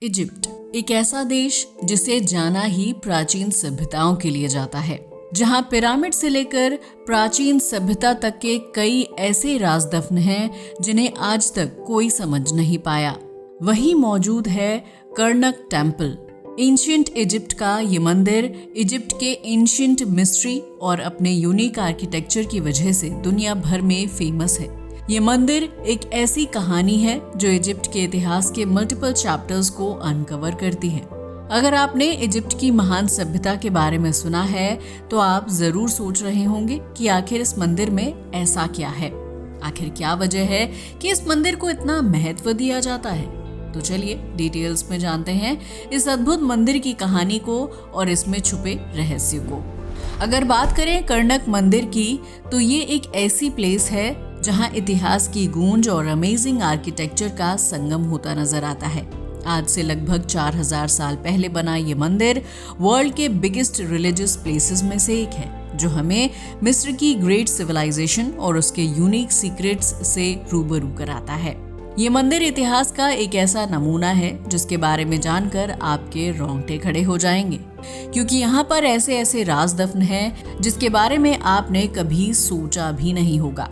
Egypt एक ऐसा देश जिसे जाना ही प्राचीन सभ्यताओं के लिए जाता है, जहां पिरामिड से लेकर प्राचीन सभ्यता तक के कई ऐसे राज दफन हैं जिन्हें आज तक कोई समझ नहीं पाया। वहीं मौजूद है कर्नक टेम्पल। एंशिएंट इजिप्ट का ये मंदिर इजिप्ट के एंशिएंट मिस्ट्री और अपने यूनिक आर्किटेक्चर की वजह से दुनिया भर में फेमस है। ये मंदिर एक ऐसी कहानी है जो इजिप्ट के इतिहास के मल्टीपल चैप्टर्स को अनकवर करती है। अगर आपने इजिप्ट की महान सभ्यता के बारे में सुना है तो आप जरूर सोच रहे होंगे कि आखिर इस मंदिर में ऐसा क्या है, आखिर क्या वजह है कि इस मंदिर को इतना महत्व दिया जाता है। तो चलिए डिटेल्स में जानते हैं इस अद्भुत मंदिर की कहानी को और इसमें छुपे रहस्य को। अगर बात करें कर्नक मंदिर की तो ये एक ऐसी प्लेस है जहां इतिहास की गूंज और अमेजिंग आर्किटेक्चर का संगम होता नजर आता है। आज से लगभग 4000 साल पहले बना ये मंदिर वर्ल्ड के बिगेस्ट रिलीजियस प्लेसेस में से एक है, जो हमें मिस्र की ग्रेट सिविलाइजेशन और उसके यूनिक सीक्रेट्स से रूबरू कराता है। ये मंदिर इतिहास का एक ऐसा नमूना है जिसके बारे में जानकर आपके रोंगटे खड़े हो जाएंगे, क्योंकि यहाँ पर ऐसे ऐसे राज दफन हैं जिसके बारे में आपने कभी सोचा भी नहीं होगा।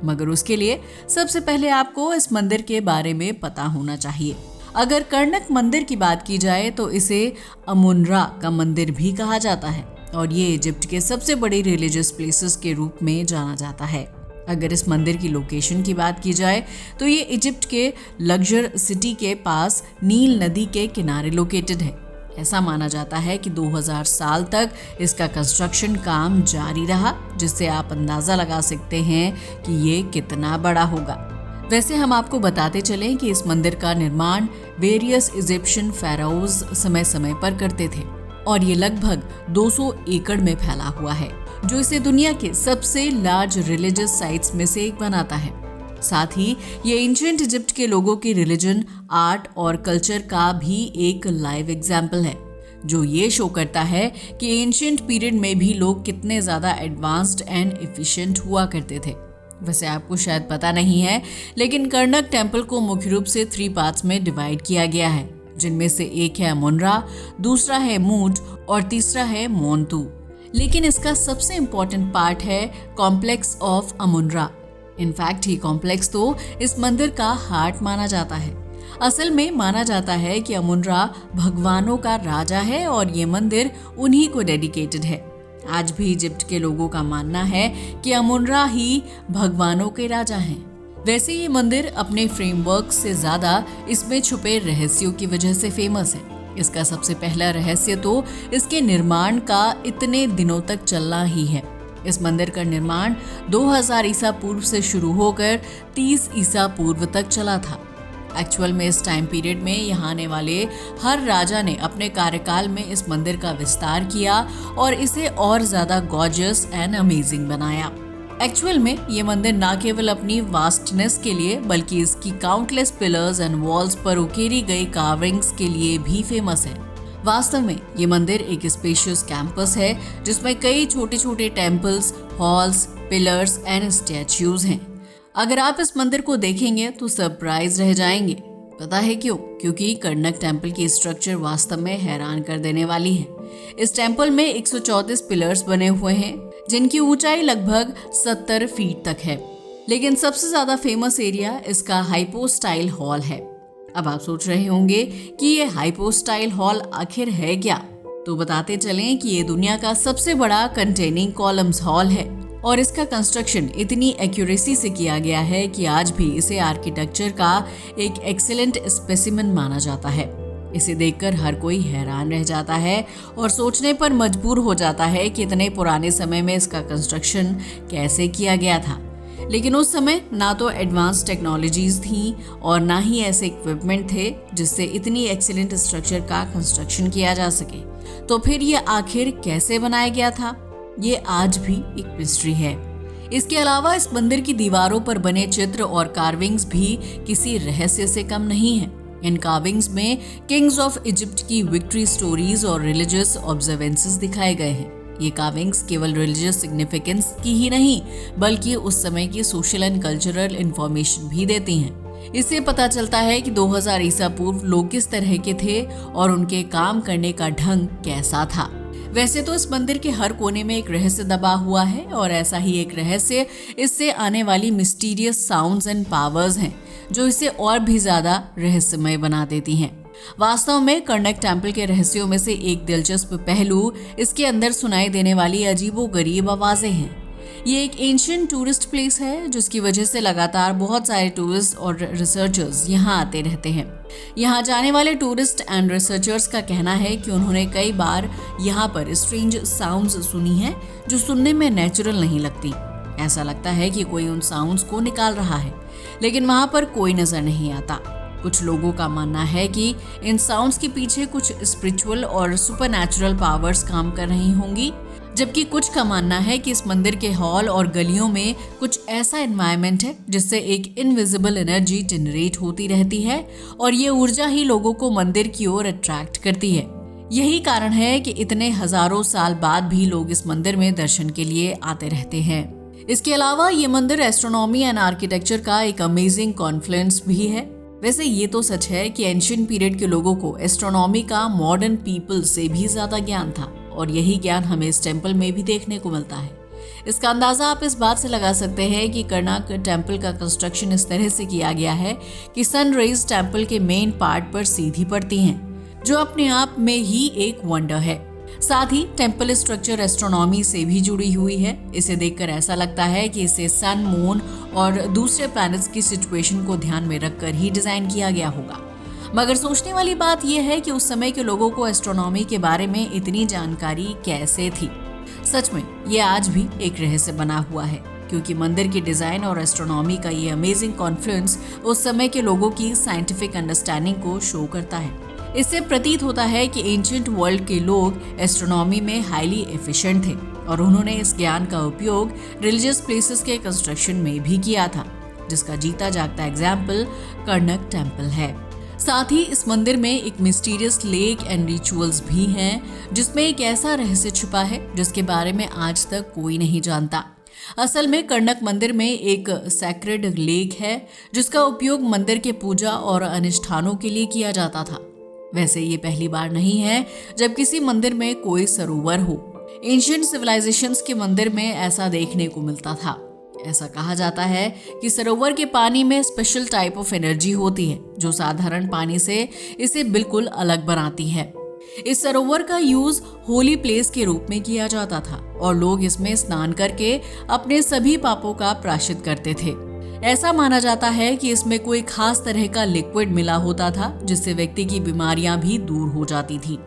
मगर उसके लिए सबसे पहले आपको इस मंदिर के बारे में पता होना चाहिए। अगर कर्नक मंदिर की बात की जाए तो इसे अमुन-रा का मंदिर भी कहा जाता है और ये इजिप्ट के सबसे बड़े रिलीजियस प्लेसेस के रूप में जाना जाता है। अगर इस मंदिर की लोकेशन की बात की जाए तो ये इजिप्ट के लग्जर सिटी के पास नील नदी के किनारे लोकेटेड है। ऐसा माना जाता है कि 2000 साल तक इसका कंस्ट्रक्शन काम जारी रहा, जिससे आप अंदाजा लगा सकते हैं कि ये कितना बड़ा होगा। वैसे हम आपको बताते चलें कि इस मंदिर का निर्माण वेरियस इजिप्शियन फेराओज समय समय पर करते थे और ये लगभग 200 एकड़ में फैला हुआ है, जो इसे दुनिया के सबसे लार्ज रिलीजियस साइट्स में से एक बनाता है। साथ ही ये एंशिएंट इजिप्ट के लोगों की रिलीजन, आर्ट और कल्चर का भी एक लाइव एग्जाम्पल है, जो ये शो करता है कि एंशिएंट पीरियड में भी लोग कितने ज़्यादा एडवांस्ड एंड एफिशिएंट हुआ करते थे। वैसे आपको शायद पता नहीं है, लेकिन कर्नक टेम्पल को मुख्य रूप से 3 पार्ट्स में डिवाइड किया गया है, जिनमें से एक है अमुन-रा, दूसरा है मूड और तीसरा है मोंतू। लेकिन इसका सबसे इम्पोर्टेंट पार्ट है कॉम्प्लेक्स ऑफ अमुन-रा। इनफैक्ट ये कॉम्प्लेक्स तो इस मंदिर का हार्ट माना जाता है। असल में माना जाता है कि अमुन-रा भगवानों का राजा है और ये मंदिर उन्हीं को डेडिकेटेड है। आज भी इजिप्ट के लोगों का मानना है कि अमुन-रा ही भगवानों के राजा हैं। वैसे ये मंदिर अपने फ्रेमवर्क से ज्यादा इसमें छुपे रहस्यों की वजह से फेमस है। इसका सबसे पहला रहस्य तो इसके निर्माण का इतने दिनों तक चलना ही है। इस मंदिर का निर्माण 2000 ईसा पूर्व से शुरू होकर 30 ईसा पूर्व तक चला था। एक्चुअल में इस टाइम पीरियड में यहाँ आने वाले हर राजा ने अपने कार्यकाल में इस मंदिर का विस्तार किया और इसे और ज्यादा गॉर्जियस एंड अमेजिंग बनाया। एक्चुअल में ये मंदिर न केवल अपनी वास्टनेस के लिए बल्कि इसकी काउंटलेस पिलर्स एंड वॉल्स पर उकेरी गई कार्विंग्स के लिए भी फेमस है। वास्तव में ये मंदिर एक स्पेशियस कैंपस है जिसमें कई छोटे छोटे temples, halls, pillars and statues हैं। अगर आप इस मंदिर को देखेंगे तो सरप्राइज रह जाएंगे। पता है क्यों? क्योंकि कर्नक टेम्पल की स्ट्रक्चर वास्तव में हैरान कर देने वाली है। इस टेम्पल में 134 पिलर्स बने हुए हैं जिनकी ऊंचाई लगभग 70 फीट तक है। लेकिन सबसे ज्यादा फेमस एरिया इसका हाइपोस्टाइल हॉल है। अब आप सोच रहे होंगे कि ये हाइपोस्टाइल हॉल आखिर है क्या? तो बताते चलें कि ये दुनिया का सबसे बड़ा कंटेनिंग कॉलम्स हॉल है और इसका कंस्ट्रक्शन इतनी एक्यूरेसी से किया गया है कि आज भी इसे आर्किटेक्चर का एक एक्सीलेंट स्पेसिमेन माना जाता है। इसे देखकर हर कोई हैरान रह जाता है और सोचने पर मजबूर हो जाता है कि इतने पुराने समय में इसका कंस्ट्रक्शन कैसे किया गया था। लेकिन उस समय ना तो एडवांस टेक्नोलॉजीज थी और ना ही ऐसे इक्विपमेंट थे जिससे इतनी एक्सीलेंट स्ट्रक्चर का कंस्ट्रक्शन किया जा सके। तो फिर ये आखिर कैसे बनाया गया था, ये आज भी एक मिस्ट्री है। इसके अलावा इस मंदिर की दीवारों पर बने चित्र और कार्विंग्स भी किसी रहस्य से कम नहीं है। इन कार्विंग्स में किंग्स ऑफ इजिप्ट की विक्ट्री स्टोरीज और रिलीजियस ऑब्जर्वेंसेस दिखाए गए हैं। ये कार्विंग्स केवल रिलीजियस सिग्निफिकेंस की ही नहीं बल्कि उस समय की सोशल एंड कल्चरल इंफॉर्मेशन भी देती हैं। इससे पता चलता है कि 2000 ईसा पूर्व लोग किस तरह के थे और उनके काम करने का ढंग कैसा था। वैसे तो इस मंदिर के हर कोने में एक रहस्य दबा हुआ है और ऐसा ही एक रहस्य इससे आने वाली मिस्टीरियस साउंड्स एंड पावर्स हैं जो इसे और भी ज्यादा रहस्यमय बना देती हैं। वास्तव में कर्णक टेम्पल के रहस्यों में से एक दिलचस्प पहलू इसके अंदर सुनाई देने वाली अजीबोगरीब आवाजें हैं। ये एक एंशिएंट टूरिस्ट प्लेस है जिसकी वजह से लगातार बहुत सारे टूरिस्ट और रिसर्चर्स यहाँ आते रहते हैं। यहाँ जाने वाले टूरिस्ट एंड रिसर्चर्स का कहना है कि उन्होंने कई बार यहाँ पर स्ट्रेंज साउंड्स सुनी हैं जो सुनने में नेचुरल नहीं लगती। ऐसा लगता है कि कोई उन साउंड्स को निकाल रहा है, लेकिन वहाँ पर कोई नजर नहीं आता। कुछ लोगों का मानना है कि इन साउंड्स के पीछे कुछ स्पिरिचुअल और सुपरनैचुरल पावर्स काम कर रही होंगी, जबकि कुछ का मानना है कि इस मंदिर के हॉल और गलियों में कुछ ऐसा एनवायरनमेंट है जिससे एक इनविजिबल एनर्जी जनरेट होती रहती है और ये ऊर्जा ही लोगों को मंदिर की ओर अट्रैक्ट करती है। यही कारण है कि इतने हजारों साल बाद भी लोग इस मंदिर में दर्शन के लिए आते रहते हैं। इसके अलावा ये मंदिर एस्ट्रोनॉमी एंड आर्किटेक्चर का एक अमेजिंग कॉन्फ्लुएंस भी है। वैसे ये तो सच है कि एंशिएंट पीरियड के लोगों को एस्ट्रोनॉमी का मॉडर्न पीपल से भी ज्यादा ज्ञान था और यही ज्ञान हमें इस टेम्पल में भी देखने को मिलता है। इसका अंदाजा आप इस बात से लगा सकते हैं कि कर्णक टेम्पल का कंस्ट्रक्शन इस तरह से किया गया है कि सन रेज टेम्पल के मेन पार्ट पर सीधी पड़ती हैं, जो अपने आप में ही एक वंडर है। साथ ही टेम्पल स्ट्रक्चर एस्ट्रोनॉमी से भी जुड़ी हुई है। इसे देखकर ऐसा लगता है कि इसे सन, मून और दूसरे प्लैनेट्स की सिचुएशन को ध्यान में रखकर ही डिजाइन किया गया होगा। मगर सोचने वाली बात यह है कि उस समय के लोगों को एस्ट्रोनॉमी के बारे में इतनी जानकारी कैसे थी। सच में ये आज भी एक रहस्य बना हुआ है, क्योंकि मंदिर की डिजाइन और एस्ट्रोनॉमी का ये अमेजिंग कॉन्फ्लुएंस उस समय के लोगों की साइंटिफिक अंडरस्टैंडिंग को शो करता है। इससे प्रतीत होता है कि एंशिएंट वर्ल्ड के लोग एस्ट्रोनॉमी में हाईली एफिशिएंट थे और उन्होंने इस ज्ञान का उपयोग रिलीजियस प्लेसेस के कंस्ट्रक्शन में भी किया था, जिसका जीता जागता एग्जाम्पल कर्णक टेम्पल है। साथ ही इस मंदिर में एक मिस्टीरियस लेक एंड रिचुअल्स भी हैं, जिसमें एक ऐसा रहस्य छुपा है जिसके बारे में आज तक कोई नहीं जानता। असल में कर्णक मंदिर में एक सैक्रेड लेक है जिसका उपयोग मंदिर के पूजा और अनुष्ठानों के लिए किया जाता था। वैसे ये पहली बार नहीं है जब किसी मंदिर में कोई सरोवर हो। एंशिएंट सिविलाइजेशंस के मंदिर में ऐसा देखने को मिलता था। ऐसा कहा जाता है कि सरोवर के पानी में स्पेशल टाइप ऑफ एनर्जी होती है जो साधारण पानी से इसे बिल्कुल अलग बनाती है। इस सरोवर का यूज होली प्लेस के रूप में किया जाता था और लोग इसमें स्नान करके अपने सभी पापों का प्रायश्चित करते थे। ऐसा माना जाता है कि इसमें कोई खास तरह का लिक्विड मिला होता था जिससे व्यक्ति की बीमारियां भी दूर हो जाती थी।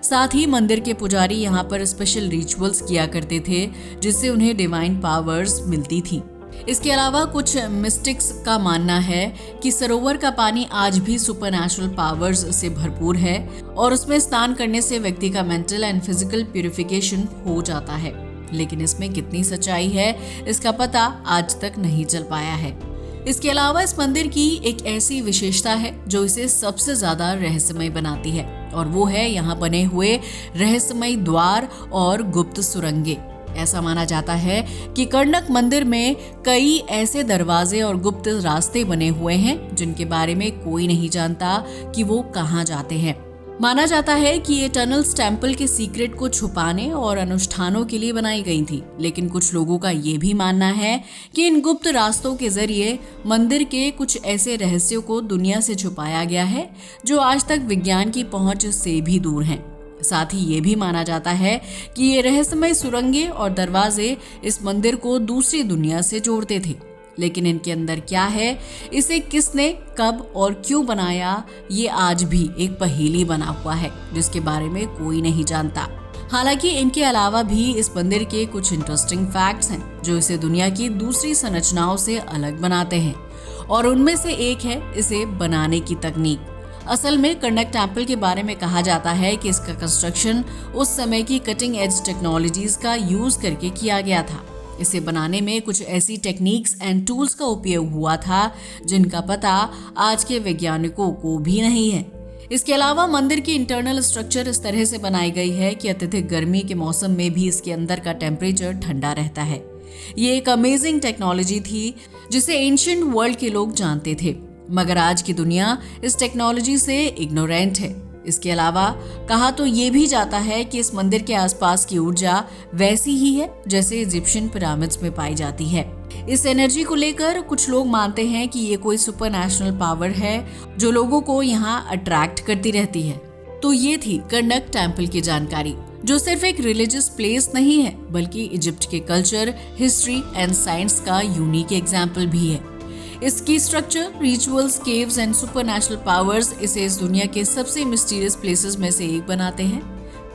साथ ही मंदिर के पुजारी यहाँ पर स्पेशल रिचुअल्स किया करते थे जिससे उन्हें डिवाइन पावर्स मिलती थी। इसके अलावा कुछ मिस्टिक्स का मानना है कि सरोवर का पानी आज भी सुपरनैचुरल पावर्स से भरपूर है और उसमें स्नान करने से व्यक्ति का मेंटल एंड फिजिकल प्यूरिफिकेशन हो जाता है। लेकिन इसमें कितनी सच्चाई है इसका पता आज तक नहीं चल पाया है। इसके अलावा इस मंदिर की एक ऐसी विशेषता है जो इसे सबसे ज्यादा रहस्यमय बनाती है और वो है यहाँ बने हुए रहस्यमय द्वार और गुप्त सुरंगें। ऐसा माना जाता है कि कर्णक मंदिर में कई ऐसे दरवाजे और गुप्त रास्ते बने हुए हैं जिनके बारे में कोई नहीं जानता कि वो कहाँ जाते हैं। माना जाता है कि ये टनल्स टेम्पल के सीक्रेट को छुपाने और अनुष्ठानों के लिए बनाई गई थी, लेकिन कुछ लोगों का ये भी मानना है कि इन गुप्त रास्तों के जरिए मंदिर के कुछ ऐसे रहस्यों को दुनिया से छुपाया गया है जो आज तक विज्ञान की पहुंच से भी दूर हैं। साथ ही ये भी माना जाता है कि ये रहस्यमय सुरंगें और दरवाजे इस मंदिर को दूसरी दुनिया से जोड़ते थे, लेकिन इनके अंदर क्या है, इसे किसने, कब और क्यों बनाया, ये आज भी एक पहेली बना हुआ है जिसके बारे में कोई नहीं जानता। हालांकि इनके अलावा भी इस मंदिर के कुछ इंटरेस्टिंग फैक्ट्स हैं जो इसे दुनिया की दूसरी संरचनाओं से अलग बनाते हैं और उनमें से एक है इसे बनाने की तकनीक। असल में कर्णक टेम्पल के बारे में कहा जाता है कि इसका कंस्ट्रक्शन उस समय की कटिंग एज टेक्नोलॉजीज का यूज करके किया गया था। इसे बनाने में कुछ ऐसी टेक्निक्स एंड टूल्स का उपयोग हुआ था जिनका पता आज के वैज्ञानिकों को भी नहीं है। इसके अलावा मंदिर की इंटरनल स्ट्रक्चर इस तरह से बनाई गई है कि अत्यधिक गर्मी के मौसम में भी इसके अंदर का टेम्परेचर ठंडा रहता है। ये एक अमेजिंग टेक्नोलॉजी थी जिसे एंशिएंट वर्ल्ड के लोग जानते थे। मगर आज की दुनिया इस टेक्नोलॉजी से इग्नोरेंट है। इसके अलावा कहा तो ये भी जाता है कि इस मंदिर के आसपास की ऊर्जा वैसी ही है जैसे इजिप्शियन पिरामिड्स में पाई जाती है। इस एनर्जी को लेकर कुछ लोग मानते हैं कि ये कोई सुपरनैशनल पावर है जो लोगों को यहाँ अट्रैक्ट करती रहती है। तो ये थी कर्नक टेम्पल की जानकारी, जो सिर्फ एक रिलीजियस प्लेस नहीं है बल्कि इजिप्ट के कल्चर, हिस्ट्री एंड साइंस का यूनिक एग्जाम्पल भी है। इसकी structure, rituals, caves and supernatural powers इसे इस दुनिया के सबसे मिस्टीरियस प्लेसेस में से एक बनाते हैं।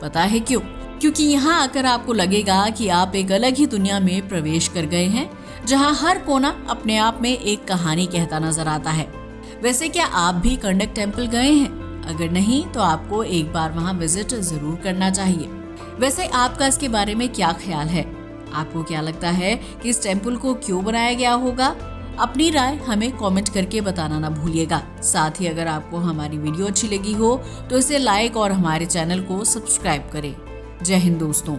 पता है क्यों? क्योंकि यहाँ आकर आपको लगेगा कि आप एक अलग ही दुनिया में प्रवेश कर गए हैं, जहाँ हर कोना अपने आप में एक कहानी कहता नजर आता है। वैसे क्या आप भी कर्नक टेम्पल गए हैं? अगर नहीं तो आपको एक बार वहाँ विजिट जरूर करना चाहिए। वैसे आपका इसके बारे में क्या ख्याल है? आपको क्या लगता है कि इस टेम्पल को क्यों बनाया गया होगा? अपनी राय हमें कमेंट करके बताना ना भूलिएगा। साथ ही अगर आपको हमारी वीडियो अच्छी लगी हो तो इसे लाइक और हमारे चैनल को सब्सक्राइब करें। जय हिंद दोस्तों।